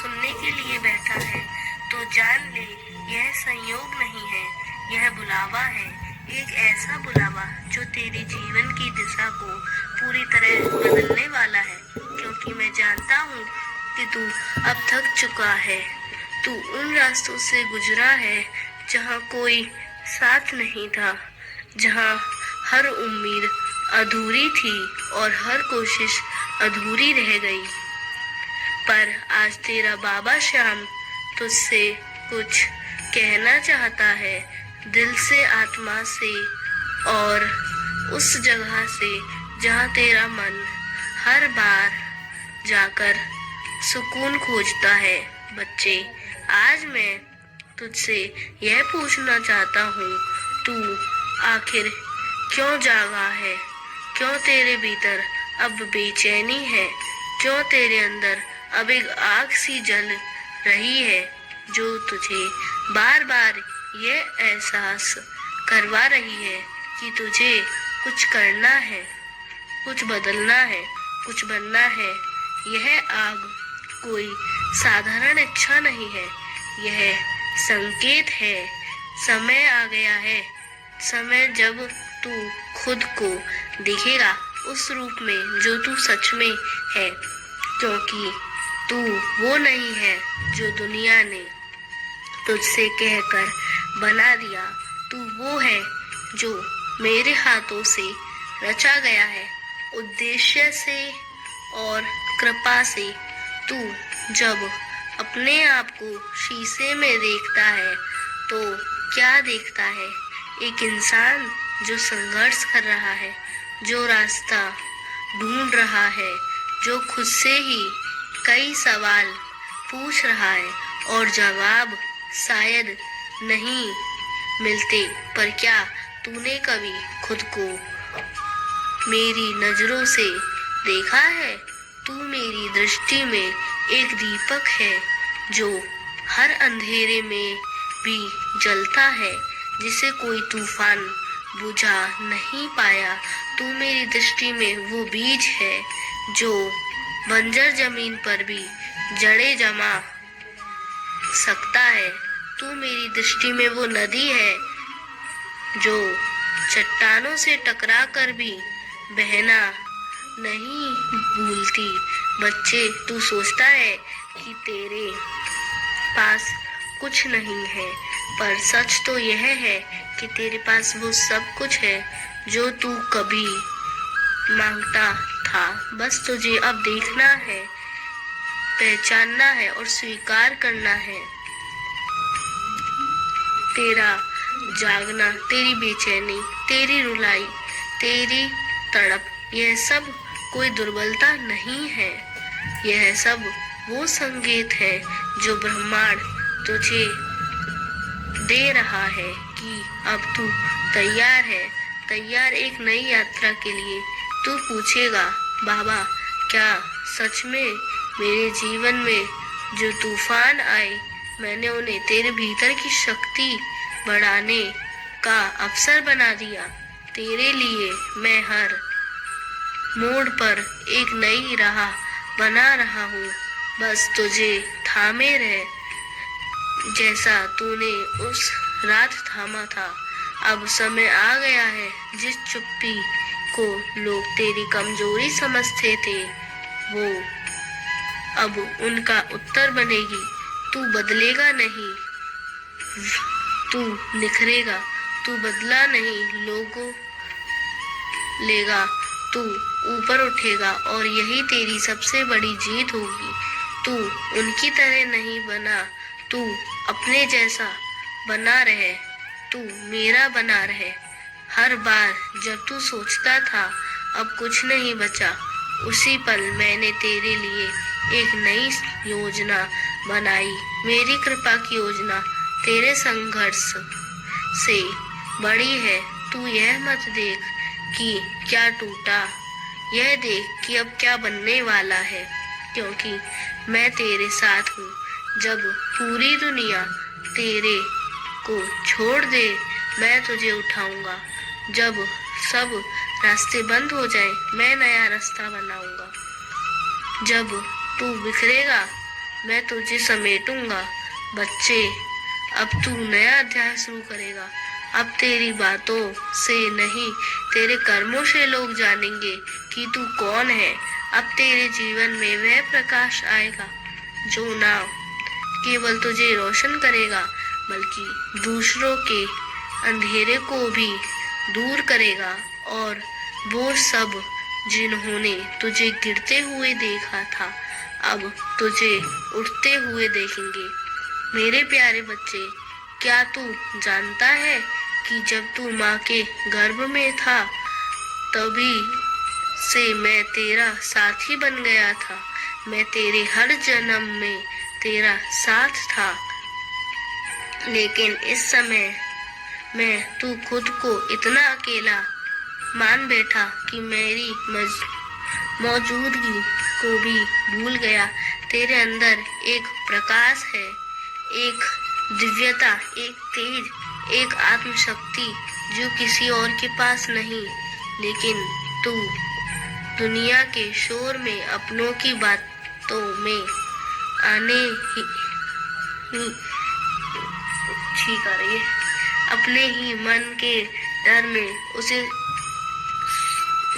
सुनने के लिए बैठा है तो जान ले यह संयोग नहीं है, यह बुलावा है। एक ऐसा बुलावा जो तेरे जीवन की दिशा को पूरी तरह बदलने वाला है, क्योंकि मैं जानता हूँ कि तू अब थक चुका है। तू उन रास्तों से गुजरा है जहाँ कोई साथ नहीं था, जहाँ हर उम्मीद अधूरी थी और हर कोशिश अधूरी रह गई। पर आज तेरा बाबा श्याम तुझसे कुछ कहना चाहता है, दिल से, आत्मा से और उस जगह से जहाँ तेरा मन हर बार जाकर सुकून खोजता है। बच्चे, आज मैं तुझसे यह पूछना चाहता हूँ, तू आखिर क्यों जागा है? क्यों तेरे भीतर अब बेचैनी है? क्यों तेरे अंदर अब एक आग सी जल रही है जो तुझे बार बार यह एहसास करवा रही है कि तुझे कुछ करना है, कुछ बदलना है, कुछ बनना है। यह आग कोई साधारण इच्छा नहीं है, यह संकेत है। समय आ गया है, समय जब तू खुद को दिखेगा उस रूप में जो तू सच में है, क्योंकि तू वो नहीं है जो दुनिया ने तुझसे कहकर बना दिया। तू वो है जो मेरे हाथों से रचा गया है, उद्देश्य से और कृपा से। तू जब अपने आप को शीशे में देखता है तो क्या देखता है? एक इंसान जो संघर्ष कर रहा है, जो रास्ता ढूंढ रहा है, जो खुद से ही कई सवाल पूछ रहा है और जवाब शायद नहीं मिलते। पर क्या तूने कभी खुद को मेरी नजरों से देखा है? तू मेरी दृष्टि में एक दीपक है जो हर अंधेरे में भी जलता है, जिसे कोई तूफान बुझा नहीं पाया। तू मेरी दृष्टि में वो बीज है जो बंजर जमीन पर भी जड़ें जमा सकता है। तू मेरी दृष्टि में वो नदी है जो चट्टानों से टकरा कर भी बहना नहीं भूलती। बच्चे, तू सोचता है कि तेरे पास कुछ नहीं है, पर सच तो यह है कि तेरे पास वो सब कुछ है जो तू कभी मांगता था। बस तुझे अब देखना है, पहचानना है और स्वीकार करना है। तेरा जागना, तेरी बेचैनी, तेरी रुलाई, तेरी तड़प, यह सब कोई दुर्बलता नहीं है। यह सब वो संकेत है जो ब्रह्मांड तुझे दे रहा है कि अब तू तैयार है, तैयार एक नई यात्रा के लिए। तू पूछेगा, बाबा, क्या सच में मेरे जीवन में जो तूफान आए, मैंने उन्हें तेरे भीतर की शक्ति बढ़ाने का अवसर बना दिया? तेरे लिए मैं हर मोड़ पर एक नई राह बना रहा हूँ, बस तुझे थामे रहे जैसा तूने उस रात थामा था। अब समय आ गया है, जिस चुप्पी को लोग तेरी कमजोरी समझते थे, वो अब उनका उत्तर बनेगी। तू बदलेगा नहीं, तू निखरेगा। तू बदला नहीं, लोगों लेगा, तू ऊपर उठेगा और यही तेरी सबसे बड़ी जीत होगी। तू उनकी तरह नहीं बना, तू अपने जैसा बना रहे, तू मेरा बना रहे। हर बार जब तू सोचता था अब कुछ नहीं बचा, उसी पल मैंने तेरे लिए एक नई योजना बनाई। मेरी कृपा की योजना तेरे संघर्ष से बड़ी है। तू यह मत देख कि क्या टूटा, यह देख कि अब क्या बनने वाला है, क्योंकि मैं तेरे साथ हूँ। जब पूरी दुनिया तेरे को छोड़ दे, मैं तुझे उठाऊंगा। जब सब रास्ते बंद हो जाए, मैं नया रास्ता बनाऊंगा। जब तू बिखरेगा, मैं तुझे समेटूंगा। बच्चे, अब तू नया अध्याय शुरू करेगा। अब तेरी बातों से नहीं, तेरे कर्मों से लोग जानेंगे कि तू कौन है। अब तेरे जीवन में वह प्रकाश आएगा जो ना केवल तुझे रोशन करेगा, बल्कि दूसरों के अंधेरे को भी दूर करेगा। और वो सब जिन्होंने तुझे गिरते हुए देखा था, अब तुझे उठते हुए देखेंगे। मेरे प्यारे बच्चे, क्या तू जानता है कि जब तू माँ के गर्भ में था, तभी से मैं तेरा साथी बन गया था। मैं तेरे हर जन्म में तेरा साथ था, लेकिन इस समय मैं तू खुद को इतना अकेला मान बैठा कि मेरी मौजूदगी को भी भूल गया। तेरे अंदर एक प्रकाश है, एक दिव्यता, एक तेज, एक आत्मशक्ति जो किसी और के पास नहीं। लेकिन तू दुनिया के शोर में, अपनों की बातों में आने ही ठीक आ रही है, अपने ही मन के डर में उसे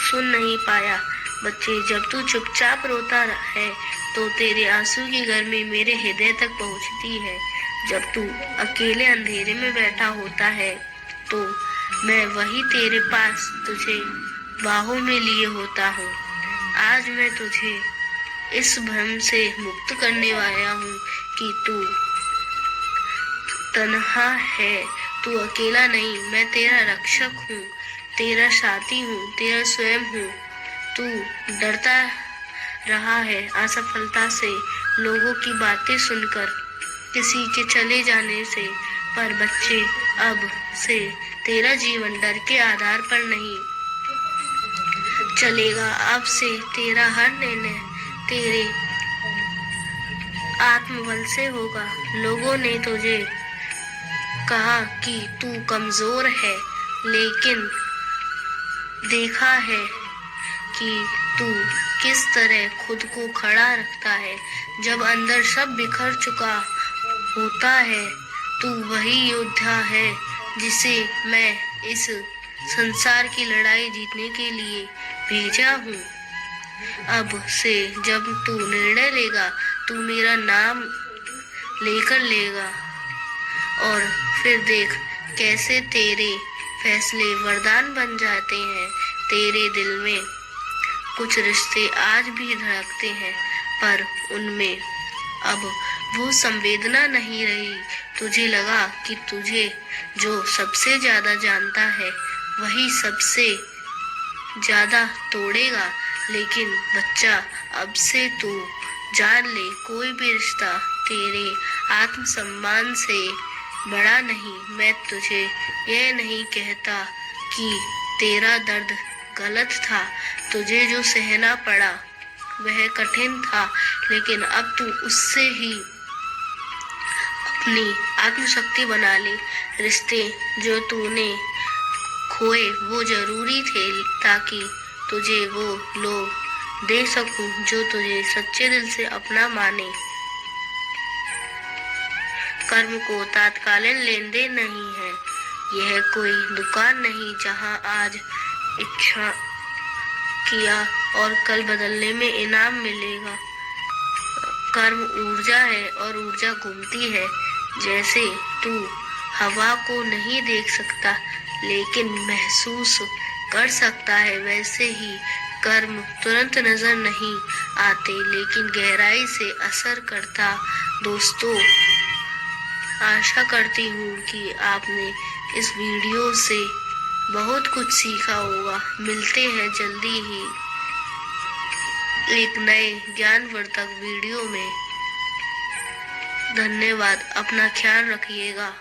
सुन नहीं पाया। बच्चे, जब तू चुपचाप रोता है तो तेरे आंसू की गर्मी मेरे हृदय तक पहुंचती है। जब तू अकेले अंधेरे में बैठा होता है तो मैं वही तेरे पास तुझे बाहों में लिए होता हूँ। आज मैं तुझे इस भ्रम से मुक्त करने आया हूँ कि तू तन्हा है, तू अकेला नहीं। मैं तेरा रक्षक हूँ, तेरा साथी हूँ, तेरा स्वयं हूँ। तू डरता रहा है असफलता से, लोगों की बातें सुनकर, किसी के चले जाने से। पर बच्चे, अब से तेरा जीवन डर के आधार पर नहीं चलेगा। अब से तेरा हर निर्णय तेरे आत्मबल से होगा। लोगों ने तुझे कहा कि तू कमजोर है, लेकिन देखा है कि तू किस तरह खुद को खड़ा रखता है। जब अंदर सब बिखर चुका होता है, तू वही योद्धा है जिसे मैं इस संसार की लड़ाई जीतने के लिए भेजा हूँ। अब से जब तू निर्णय लेगा, तू मेरा नाम लेकर लेगा, और फिर देख कैसे तेरे फैसले वरदान बन जाते हैं। तेरे दिल में कुछ रिश्ते आज भी धड़कते हैं, पर उनमें अब वो संवेदना नहीं रही। तुझे लगा कि तुझे जो सबसे ज्यादा जानता है वही सबसे ज्यादा तोड़ेगा, लेकिन बच्चा, अब से तू जान ले, कोई भी रिश्ता तेरे आत्मसम्मान से बड़ा नहीं। मैं तुझे यह नहीं कहता कि तेरा दर्द गलत था, तुझे जो सहना पड़ा वह कठिन था, लेकिन अब तू उससे ही अपनी आत्मशक्ति बना ले। रिश्ते जो तूने खोए वो जरूरी थे, ताकि तुझे वो लोग दे सकूं जो तुझे सच्चे दिल से अपना माने। कर्म को तात्कालिक लेन देन नहीं है, यह कोई दुकान नहीं जहां आज इच्छा किया और कल बदलने में इनाम मिलेगा। कर्म ऊर्जा है और ऊर्जा घूमती है। जैसे तू हवा को नहीं देख सकता लेकिन महसूस कर सकता है, वैसे ही कर्म तुरंत नजर नहीं आते लेकिन गहराई से असर करता। दोस्तों, आशा करती हूँ कि आपने इस वीडियो से बहुत कुछ सीखा होगा। मिलते हैं जल्दी ही एक नए ज्ञानवर्धक वीडियो में। धन्यवाद, अपना ख्याल रखिएगा।